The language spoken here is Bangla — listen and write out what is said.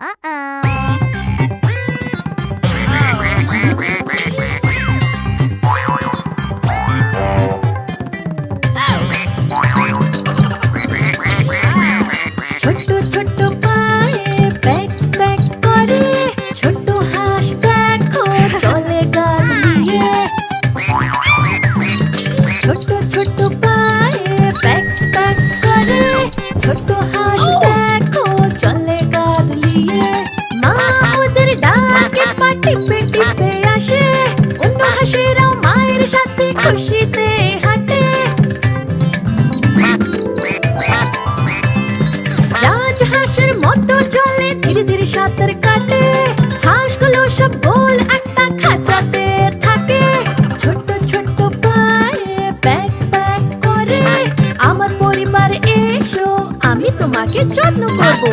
ছোট্ট ছোট্ট পায়ে প্যাক প্যাক করে ছোট্ট হাঁস দেখো চলে গাল দিয়ে। ছোট্ট ছোট্ট পায়ে প্যাক প্যাক করে ছোট্ট হাঁস দেখো চলে গাল দিয়ে। মা ওদের ডাকে পা টিপে টিপে আসে, অন্য হাঁসেরাও মায়ের সাথে খুশিতে হাঁটে। রাজহাঁসের মতো চলে ধীরে ধীরে সাঁতার কাটে, হাঁসগুলো সব গোল একটা খাঁচাতে থাকে। ছোট্ট ছোট্ট পায়ে প্যাক প্যাক করে আমার পরিবার এসো, আমি তোমাকে যত্ন করবো।